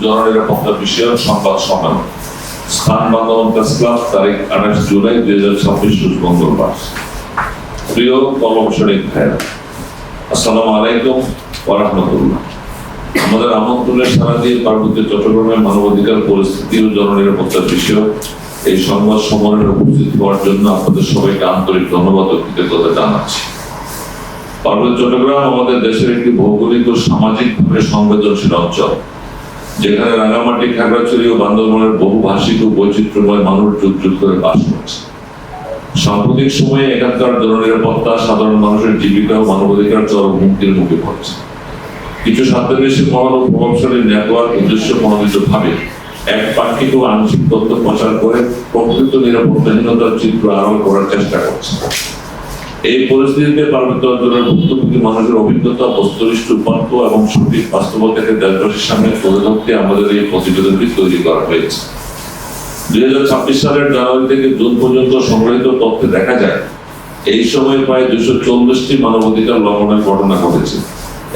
জননিরাপত্তা বিষয়ক সংবাদ সম্মেলন। স্থান বান্দরবান প্রেস ক্লাব, তারিখ 28 জুলাই 2026, রোজ মঙ্গলবার। প্রিয় কর্মশালী ভাইরা, আসসালামু আলাইকুম ওয়া রাহমাতুল্লাহ। আমাদের আমন্ত্রণে সাড়া দিয়ে পার্বত্য চট্টগ্রামের মানবাধিকার পরিস্থিতি ও জননিরাপত্তার বিষয়ক এই সংবাদ সম্মেলনে উপস্থিত হওয়ার জন্য আপনাদের সবাইকে আন্তরিক ধন্যবাদ ও কৃতজ্ঞতা জানাচ্ছি। পার্বত্য চট্টগ্রাম আমাদের দেশের একটি ভৌগোলিক ও সামাজিকভাবে সংবেদনশীল অঞ্চল, যেখানে রাঙামাটি, খাগড়াছড়ি ও বান্দরবানের বহুভাষিক ও বৈচিত্র্যময় মানুষ যুগ যুগ ধরে বাস করছে। সাম্প্রতিক সময়ে এখানকার জননিরাপত্তা, সাধারণ মানুষের জীবিকা ও মানবাধিকার চরম হুমকির মুখে পড়ছে। কিছু স্বার্থান্বেষী মহল ও প্রভাবশালী নেটওয়ার্ক উদ্দেশ্য প্রণোদিতভাবে একপাক্ষিক ও আংশিক তথ্য প্রচার করে প্রকৃত নিরাপত্তাহীনতার চিত্র আড়াল করার চেষ্টা করছে। এই পরিস্থিতিতে পার্বত্য অঞ্চলের ভুক্তভোগী মানুষের অভিজ্ঞতা, বস্তুনিষ্ঠ উপাত্ত এবং সঠিক বাস্তবতাকে দেশবাসীর সামনে তুলে ধরতে আমাদের এই প্রতিবেদনটি তৈরি করা হয়েছে। 2026 সালের জানুয়ারি থেকে জুন পর্যন্ত সংগৃহীত তথ্যে দেখা যায়, এই সময় প্রায় 240টি মানবাধিকার লঙ্ঘনের ঘটনা ঘটেছে।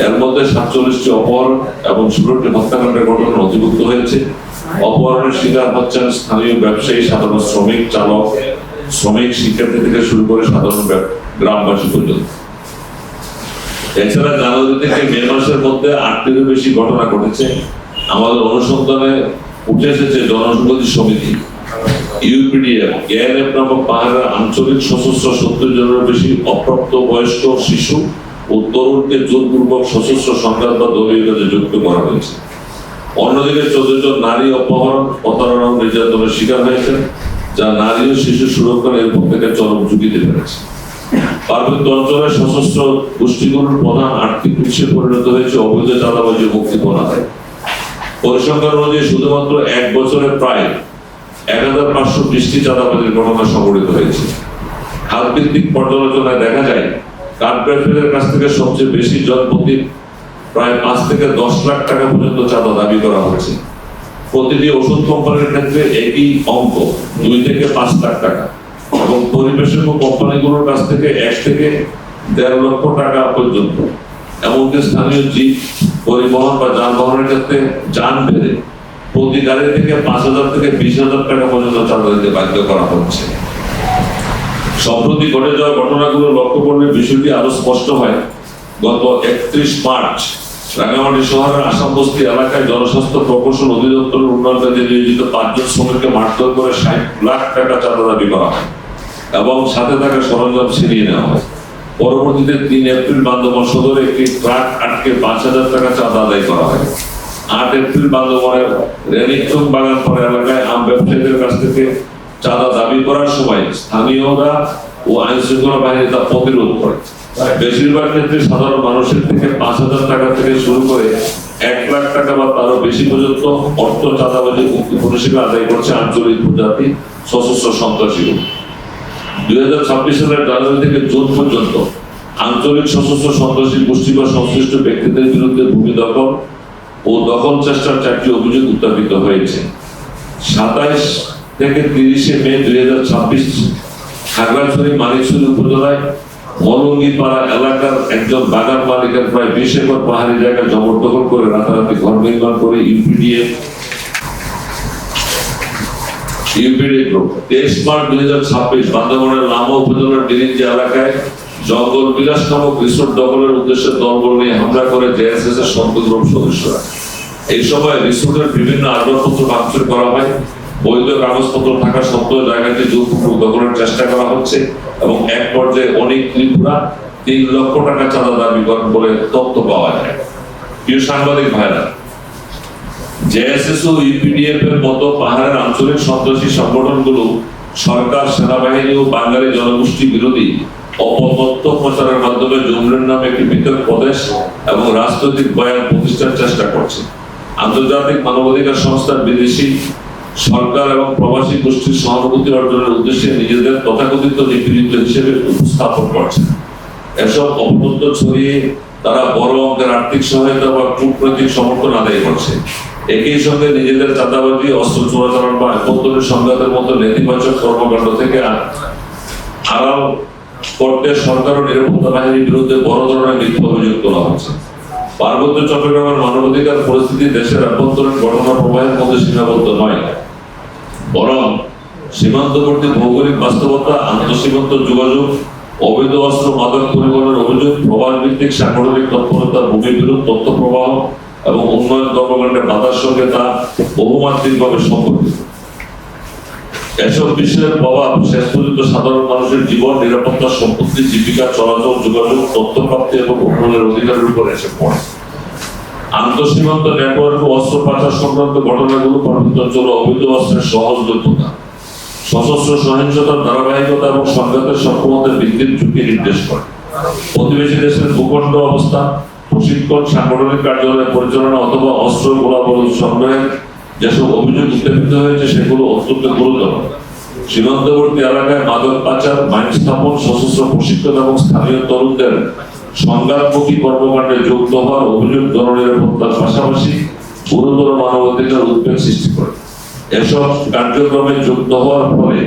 এর মধ্যে 47টি অপহরণ এবং 16টি হত্যাকাণ্ডের ঘটনা নথিভুক্ত হয়েছে। অপহরণের শিকার হচ্ছেন স্থানীয় ব্যবসায়ী, সাধারণ শ্রমিক, চালক, শ্রমিক, শিক্ষার্থী থেকে শুরু করে সাধারণ গ্রামবাসী পর্যন্ত। এছাড়া জানুয়ারি থেকে মে মাসের মধ্যে 8টিরও বেশি ঘটনা ঘটেছে। আমাদের অনুসন্ধানে উঠে এসেছে জনসংহতি সমিতি, ইউপিডিএফ, এএনএফ নামক পাহাড়ের আঞ্চলিক সশস্ত্র 70 জনের বেশি অপ্রাপ্ত বয়স্ক শিশু ও তরুণকে জোরপূর্বক সশস্ত্র সংঘাত বা দলীয় কাজে যুক্ত করা হয়েছে। অন্যদিকে 14 জন নারী অপহরণ, প্রতারণা ও নির্যাতনের শিকার হয়েছেন, যা নারী ও শিশু সুরক্ষা নিরাপদ থেকে চরম ঝুঁকিতে ফেলেছে। পার্বত্য অঞ্চলের সশস্ত্র গোষ্ঠীগুলোর প্রধান আর্থিক উৎসে পরিণত হয়েছে অবৈধ চাঁদাবাজি ও মুক্তিপণ আদায়। পরিসংখ্যান অনুযায়ী শুধুমাত্র 1 বছরে প্রায় 1520টি চাঁদাবাজির ঘটনা সংঘটিত হয়েছে। খাতভিত্তিক পর্যালোচনায় দেখা যায়, কাঠব্যবসায়ীদের কাছ থেকে সবচেয়ে বেশি জনপ্রতি প্রায় 5 থেকে 10 লাখ টাকা পর্যন্ত চাঁদা দাবি করা হয়েছে। প্রতিটি ওষুধ কোম্পানির ক্ষেত্রে একই অঙ্ক 2 থেকে 5 লাখ টাকা এবং পরিবেশক কোম্পানিগুলোর কাছ থেকে 1 থেকে 1.5 লক্ষ টাকা পর্যন্ত। এমনকি স্থানীয় জীব পরিবহন বা যানবাহনের ক্ষেত্রে যান ভেদে প্রতি গাড়ি থেকে 5,000 থেকে 20,000 টাকা পর্যন্ত চাঁদা দিতে বাধ্য করা হচ্ছে। সম্প্রতি ঘটে যাওয়া ঘটনাগুলো লক্ষ্য করলে বিষয়টি আরো স্পষ্ট হয়। গত 31 মার্চ রাঙামাটি শহরের আসামবস্তি এলাকায় জনস্বাস্থ্য প্রকৌশল অধিদপ্তরের উন্নয়ন কাজে নিয়োজিত 5 জন শ্রমিককে মারধর করে 60 লাখ টাকা চাঁদা দাবি করা হয় এবং সাথে থাকা সরঞ্জাম ছিনিয়ে নেওয়া হয়। পরবর্তীতে 3 এপ্রিল বান্দরবান সদরে একটি ট্রাক আটকে 5,000 টাকা চাঁদা আদায় করা হয়। 8 এপ্রিল বান্দরবানের রেনিকচুং বাগানপাড়া এলাকায় আম ব্যবসায়ীদের কাছ থেকে চাঁদা দাবি করার সময় স্থানীয়রা ও আইন শৃঙ্খলা বাহিনী তা প্রতিরোধ করে। বেশিরভাগ ক্ষেত্রে সাধারণ মানুষের থেকে 5,000 টাকা থেকে শুরু করে 1 লাখ টাকা বা তারও বেশি পর্যন্ত অর্থ চাঁদাবাজি মুক্তিপণ হিসেবে আদায় করছে আঞ্চলিক উপজাতি সশস্ত্র সন্ত্রাসী। 2026 সালের জানুয়ারি থেকে জুন পর্যন্ত আঞ্চলিক সশস্ত্র সন্ত্রাসী গোষ্ঠী বা সংশ্লিষ্ট ব্যক্তিদের বিরুদ্ধে ভূমি দখল ও দখল চেষ্টার 4টি অভিযোগ উত্থাপিত হয়েছে। 27 থেকে 30 মে 2026 খাগড়াছড়ি মানিকছড়ি উপজেলায় মলঙ্গিপাড়া এলাকার একজন বাগান মালিকের প্রায় 20 একর পাহাড়ি জায়গা জবরদখল করে রাতারাতি ঘর নির্মাণ করে ইউপিডিএফ গ্রুপ। 23 মার্চ 2026 বান্দরবানের লামা উপজেলার ডিরিঞ্জি এলাকায় জঙ্গল বিলাস নামক রিসোর্ট দখলের উদ্দেশ্যে দলবল নিয়ে হামলা করে জেএসএস এর সন্ত গ্রুপ সদস্যরা। এই সময় রিসোর্টের বিভিন্ন আসবাবপত্র ভাঙচুর করা হয়। বৈধ কাগজপত্র থাকা সত্ত্বেও জায়গাটি জোরপূর্বক দখলের চেষ্টা করা হচ্ছে এবং এক পর্যায়ে অনেক ত্রিপুরা 3 লক্ষ টাকা চাঁদা দাবি করেন বলে তথ্য পাওয়া যায়। প্রিয় সাংবাদিক ভাইরা, জেএসএস ও ইউপিডিএফ এর মতো পাহাড়ের আঞ্চলিক সন্ত্রাসী সংগঠনগুলো সরকার, সেনাবাহিনী ও বাঙালি জনগোষ্ঠী বিরোধী অপতথ্য প্রচারের মাধ্যমে জুমরের নামে একটি পৃথক প্রদেশ এবং রাজনৈতিক বয়ান প্রতিষ্ঠার চেষ্টা করছে। আন্তর্জাতিক মানবাধিকার সংস্থার বিদেশি সরকার এবং প্রবাসী গোষ্ঠীর সহানুভূতি অর্জনের উদ্দেশ্যে নিজেদের তথাকথিত নিপীড়িত হিসেবে উপস্থাপন করছে। এসব অপতথ্য ছড়িয়ে তারা বড় অঙ্কের আর্থিক সহায়তা বা কূটনৈতিক সমর্থন আদায় করছে। একই সঙ্গে নিজেদের চাঁদাবাজি, অস্ত্র চোরাচালান বা আভ্যন্তরীণ সংঘাতের মতো নেতিবাচক কর্মকাণ্ড থেকে আড়াল করতে সরকার ও নিরাপত্তা বাহিনীর বিরুদ্ধে বড় ধরনের মিথ্যা অভিযোগ তোলা হচ্ছে। পার্বত্য চট্টগ্রামের মানবাধিকার পরিস্থিতি দেশের আভ্যন্তরীণ ঘটনা প্রবাহের মধ্যে সীমাবদ্ধ নয়, বরং সীমান্তবর্তী ভৌগোলিক বাস্তবতা, আন্তঃসীমান্ত যোগাযোগ, অবৈধ অস্ত্র মাদক পরিবহনের অভিযোগ, প্রবাস ভিত্তিক সাংগঠনিক তৎপরতা, ভূমি বিরোধ, তথ্য প্রবাহ এবং উন্নয়ন কর্মকাণ্ডে বাধার সঙ্গে তা বহুমাত্রিকভাবে সম্পর্কিত। এসব বিষয়ের প্রভাব শেষ পর্যন্ত সাধারণ মানুষের জীবন, নিরাপত্তা, সম্পত্তি, জীবিকা, চলাচল, যোগাযোগ, তথ্য প্রাপ্তি এবং উন্নয়নের অধিকারের উপর এসে পড়ে। আন্তঃসীমান্ত নেটওয়ার্ক ও অস্ত্র পাচার সংক্রান্ত ঘটনাগুলো পার্বত্য অঞ্চলে অবৈধ অস্ত্রের সহজলভ্যতা, সশস্ত্র সহিংসতার ধারাবাহিকতা এবং সংঘাতের সক্ষমতার বৃদ্ধির ঝুঁকি নির্দেশ করে। প্রতিবেশী দেশের ভূখণ্ড অবস্থা, প্রশিক্ষণ, সাংগঠনিক কার্যালয় পরিচালনা অথবা অস্ত্র গোলাবারুদ সংগ্রহের যেসব অভিযোগ উত্থাপিত হয়েছে সেগুলো অত্যন্ত গুরুতর। সীমান্তবর্তী এলাকায় মাদক পাচার, মাইন স্থাপন, সশস্ত্র প্রশিক্ষণ এবং স্থানীয় তরুণদের সংঘাতমুখী কর্মকাণ্ডে যুক্ত হওয়ার অভিযোগ জননিরাপত্তার পাশাপাশি গুরুতর মানবাধিকার উদ্বেগ সৃষ্টি করে। এসব কার্যক্রমে যুক্ত হওয়ার ফলে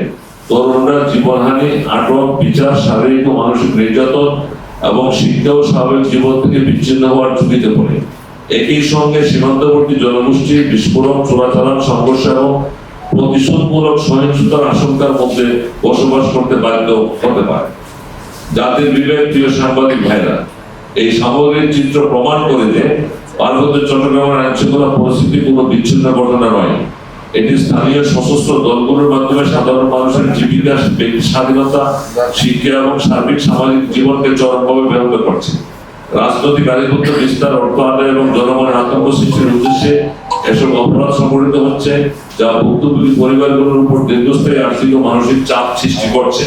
তরুণরা জীবনহানি, আটক, বিচার, শারীরিক ও মানসিক নির্যাতন এবং শিক্ষা ও স্বাভাবিক জীবন থেকে বিচ্ছিন্ন হওয়ার ঝুঁকিতে পড়ে। একই সঙ্গে সীমান্তবর্তী জনগোষ্ঠী বিস্ফোরণ, চোরাচালান, সংঘর্ষ এবং প্রতিশোধমূলক সহিংসতার আশঙ্কার মধ্যে বসবাস করতে বাধ্য হতে পারে। জাতির বিবেক, প্রিয় সাংবাদিক ভাইরা, এই সামগ্রিক চিত্র প্রমাণ করে যে পার্বত্য চট্টগ্রামের আইনশৃঙ্খলা পরিস্থিতি কোনো বিচ্ছিন্ন ঘটনা নয়। এটি স্থানীয় সশস্ত্র দলগুলোর মাধ্যমে সাধারণ মানুষের জীবিকা, ব্যক্তি স্বাধীনতা, শিক্ষা এবং সার্বিক সামাজিক জীবনকে চরমভাবে ব্যাহত করছে। রাজনৈতিক আধিপত্য বিস্তার, অর্থ আদায় এবং জনগণের আতঙ্ক সৃষ্টির উদ্দেশ্যে এসব অপরাধ সংঘটিত হচ্ছে, যা ভুক্তভোগী পরিবারগুলোর উপর দীর্ঘস্থায়ী আর্থিক ও মানসিক চাপ সৃষ্টি করছে।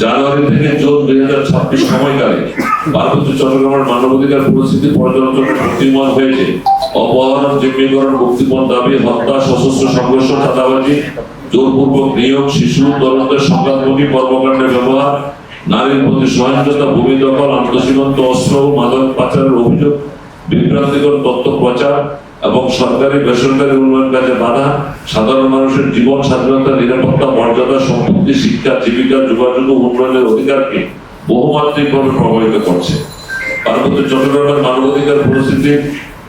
জানুয়ারি থেকে জুন 2026 সময়কালে পার্বত্য চট্টগ্রামের মানবাধিকার পরিস্থিতি পর্যালোচনা প্রতিমান হয়েছে। অপহরণ, জিম্মিকরণ, মুক্তিপণ দাবি, হত্যা, সশস্ত্র সংঘর্ষ, চাঁদাবাজি, জোরপূর্বক নিয়োগ, শিশু তরুণদের সংঘাতমুখী কর্মকাণ্ডে ব্যবহার, নারীর প্রতি সহিংসতা, ভূমি দখল, আন্তঃসীমান্ত অস্ত্র ও মাদক পাচারের অভিযোগ, বিভ্রান্তিকর তথ্য প্রচার এবং সরকারি বেসরকারি উন্নয়ন কাজে বাধা, সাধারণ মানুষের জীবন, স্বাধীনতা, নিরাপত্তা, মর্যাদা, সম্পত্তি, শিক্ষা, জীবিকা, যোগাযোগ ও উন্নয়নের অধিকারকে বহুমাত্রিকভাবে প্রভাবিত করছে। পার্বত্য চট্টগ্রামের মানবাধিকার পরিস্থিতি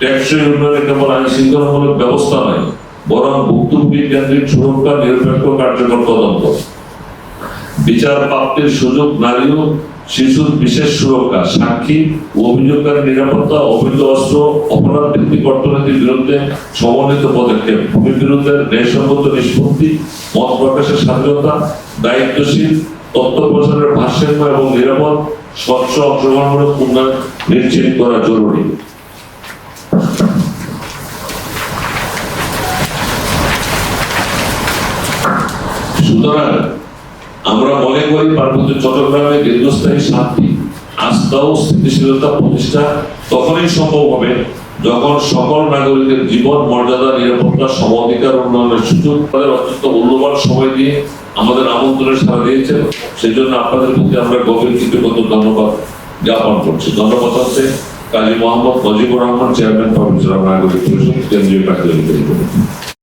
টেকসই উন্নয়নে কেবল আইন শৃঙ্খলামূলক ব্যবস্থা নয়, বরং ভুক্তভোগী কেন্দ্রিক সুরক্ষা, নিরপেক্ষ কার্যকর তদন্ত, বিচার প্রাপ্তির সুযোগ, নারী ও শিশুর বিশেষ সুরক্ষা, সাক্ষী ও অভিযোগকারী নিরাপত্তা, অবৈধ অস্ত্র, অপরাধ ভিত্তিক অর্থনীতির বিরুদ্ধে সমন্বিত পদক্ষেপ, ভূমি বিরোধের ন্যায়সঙ্গত নিষ্পত্তি, মত প্রকাশের স্বাধীনতা, দায়িত্বশীল তথ্য প্রচারের ভারসাম্য এবং নিরাপদ, স্বচ্ছ, অংশগ্রহণমূলক উন্নয়ন নিশ্চিত করা জরুরি। সুতরাং আমরা মনে করি পার্বত্য চট্টগ্রামে দীর্ঘস্থায়ী শান্তি, আস্থা ও স্থিতিশীলতা প্রতিষ্ঠা তখনই সম্ভব হবে যখন সকল নাগরিকের জীবন, মর্যাদা, নিরাপত্তা, সম অধিকার উন্নয়নের সুযোগ। তাদের অত্যন্ত মূল্যবান সময় দিয়ে আমাদের আমন্ত্রণে সাড়া দিয়েছেন, সেই জন্য আপনাদের প্রতি আমরা গভীর কৃতজ্ঞতা ধন্যবাদ জ্ঞাপন করছি। ধন্যবাদ হচ্ছে কাজী মোহাম্মদ নজিবুর রহমান, চেয়ারম্যান পার্বত্য নাগরিক পরিষদ, কেন্দ্রীয় কার্যালয়।